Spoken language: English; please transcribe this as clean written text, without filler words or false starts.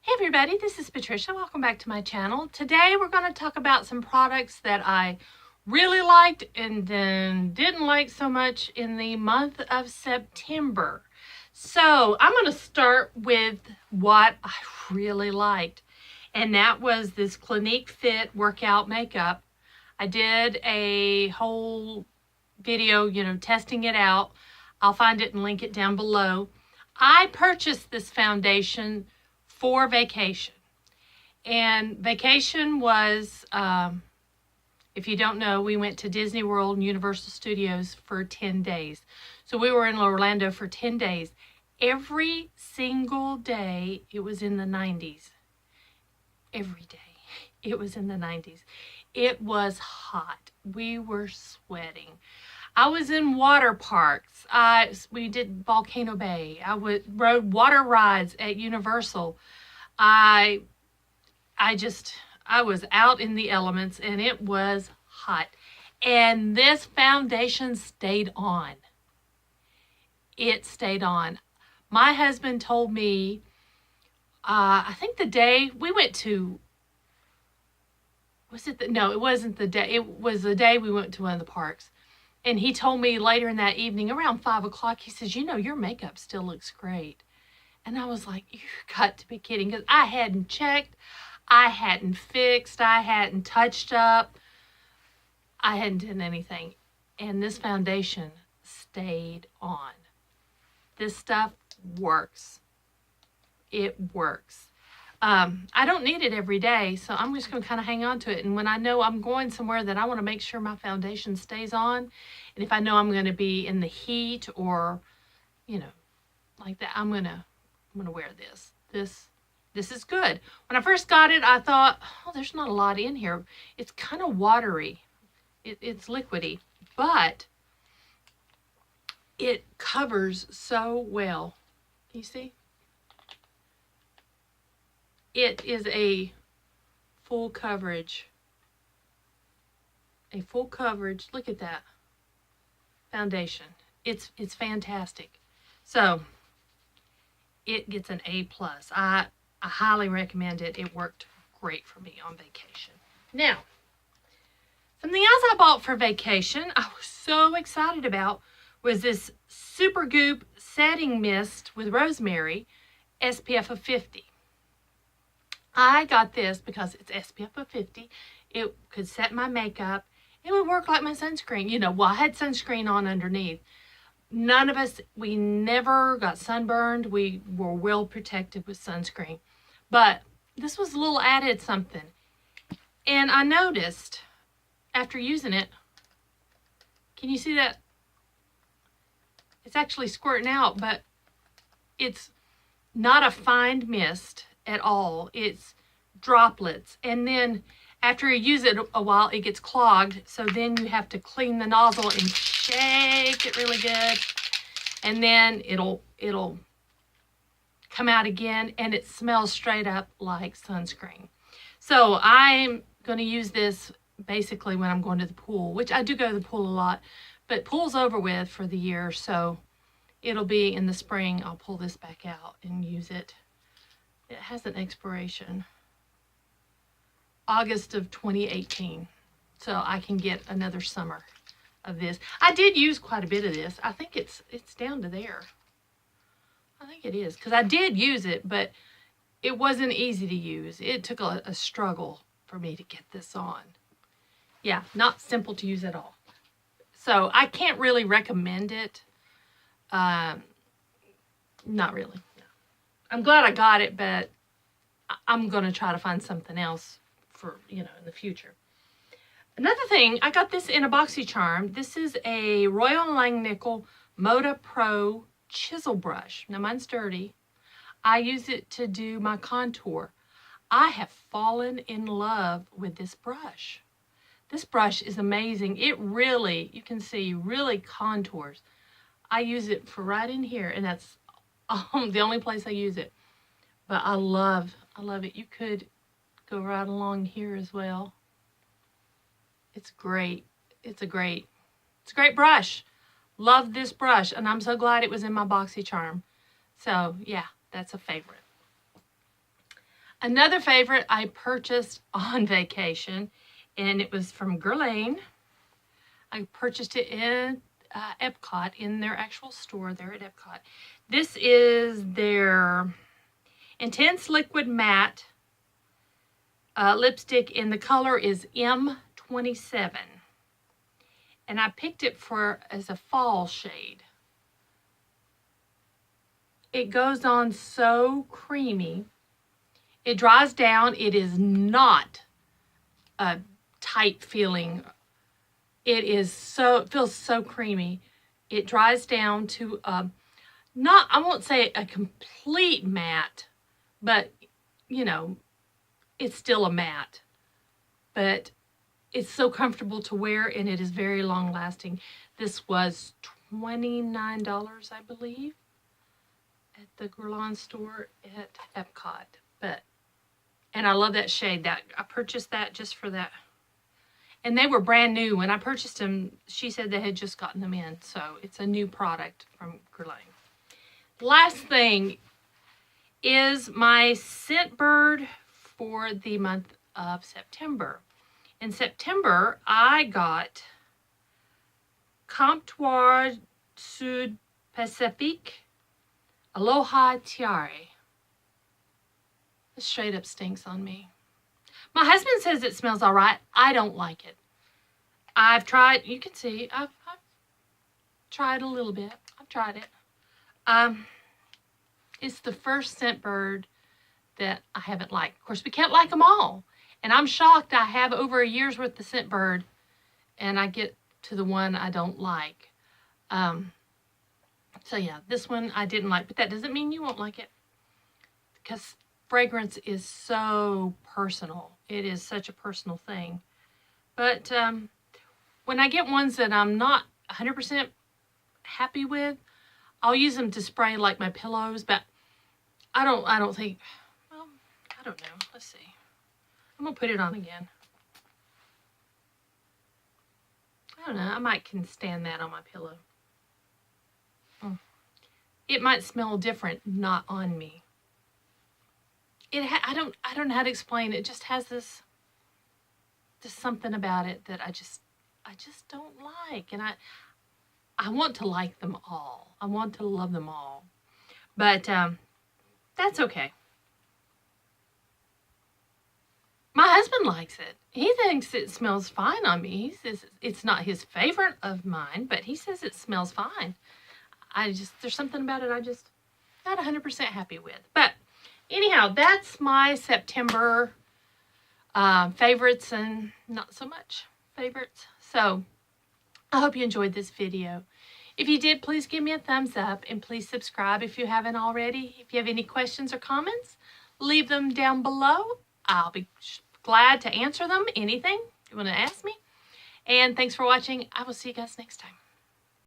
Hey everybody, this is Patricia. Welcome back to my channel. Today we're going to talk about some products that I really liked and then didn't like so much in the month of September. So I'm going to start with what I really liked, and that was this Clinique Fit workout makeup. I did a whole video, testing it out. I'll find it and link it down below. I purchased this foundation for vacation. And vacation was, if you don't know, we went to Disney World and Universal Studios for 10 days. So we were in Orlando for 10 days. Every single day, it was in the 90s. Every day, it was in the 90s. It was hot. We were sweating. I was in water parks. We did Volcano Bay. I rode water rides at Universal. I was out in the elements and it was hot. And this foundation stayed on. It stayed on. My husband told me, I think the day we went to, no, it wasn't the day. It was the day we went to one of the parks. And he told me later in that evening, around 5 o'clock, he says, your makeup still looks great. And I was like, you've got to be kidding. Because I hadn't checked. I hadn't fixed. I hadn't touched up. I hadn't done anything. And this foundation stayed on. This stuff works. It works. I don't need it every day, so I'm just going to kind of hang on to it. And when I know I'm going somewhere that I want to make sure my foundation stays on, and if I know I'm going to be in the heat or, like that, I'm going to wear this. This is good. When I first got it, I thought, oh, there's not a lot in here. It's kind of watery. It's liquidy, but it covers so well. Can you see? It is a full coverage. A full coverage. Look at that foundation. It's fantastic. So it gets an A+. I highly recommend it. It worked great for me on vacation. Now, something else I bought for vacation I was so excited about was this Super Goop Setting Mist with Rosemary, SPF of 50. I got this because it's SPF of 50. It could set my makeup. It would work like my sunscreen. I had sunscreen on underneath. None of us, we never got sunburned. We were well protected with sunscreen. But this was a little added something. And I noticed after using it, can you see that? It's actually squirting out, but it's not a fine mist at all. It's droplets, and then after you use it a while it gets clogged, so then you have to clean the nozzle and shake it really good, and then it'll come out again, and it smells straight up like sunscreen. So I'm going to use this basically when I'm going to the pool, which I do go to the pool a lot, but pool's over with for the year, so it'll be in the spring. I'll pull this back out and use it. It has an expiration, August of 2018, so I can get another summer of this. I did use quite a bit of this. I think it's down to there. I think it is, because I did use it, but it wasn't easy to use. It took a struggle for me to get this on. Yeah, not simple to use at all. So I can't really recommend it. Not really. I'm glad I got it, but I'm going to try to find something else for, in the future. Another thing, I got this in a BoxyCharm. This is a Royal Langnickel Moda Pro chisel brush. Now, mine's dirty. I use it to do my contour. I have fallen in love with this brush. This brush is amazing. It really, you can see, really contours. I use it for right in here, and that's the only place I use it. But I love it. You could go right along here as well. It's great. It's a great brush. Love this brush, and I'm so glad it was in my BoxyCharm. So yeah, that's a favorite. Another favorite I purchased on vacation, and it was from Guerlain. I purchased it in Epcot, in their actual store there at Epcot. This is their Intense Liquid Matte lipstick, and the color is M27. And I picked it as a fall shade. It goes on so creamy. It dries down. It is not a tight feeling. It feels so creamy. It dries down to I won't say a complete matte, but you know, it's still a matte. But it's so comfortable to wear, and it is very long lasting. This was $29, I believe, at the Guerlain store at Epcot. And I love that shade. I purchased that just for that. And they were brand new. When I purchased them, she said they had just gotten them in. So it's a new product from Guerlain. Last thing is my Scentbird for the month of September. In September, I got Comptoir Sud Pacifique Aloha Tiare. This straight up stinks on me. My husband says it smells all right. I don't like it. I've tried, you can see, I've tried a little bit. I've tried it. It's the first Scentbird that I haven't liked. Of course, we can't like them all. And I'm shocked I have over a year's worth of Scentbird and I get to the one I don't like. So yeah, this one I didn't like, but that doesn't mean you won't like it. Because fragrance is so personal. It is such a personal thing. But when I get ones that I'm not 100% happy with, I'll use them to spray like my pillows, but I don't think, well, I don't know. Let's see. I'm going to put it on again. I don't know. I might can stand that on my pillow. It might smell different, not on me. I don't know how to explain it. It just has this something about it that I just don't like. And I want to like them all. I want to love them all. But that's okay. My husband likes it. He thinks it smells fine on me. He says it's not his favorite of mine, but he says it smells fine. There's something about it I just not 100% happy with. But anyhow, that's my September favorites and not so much favorites. So I hope you enjoyed this video. If you did, please give me a thumbs up and please subscribe if you haven't already. If you have any questions or comments, leave them down below. I'll be glad to answer them. Anything you want to ask me. And thanks for watching. I will see you guys next time.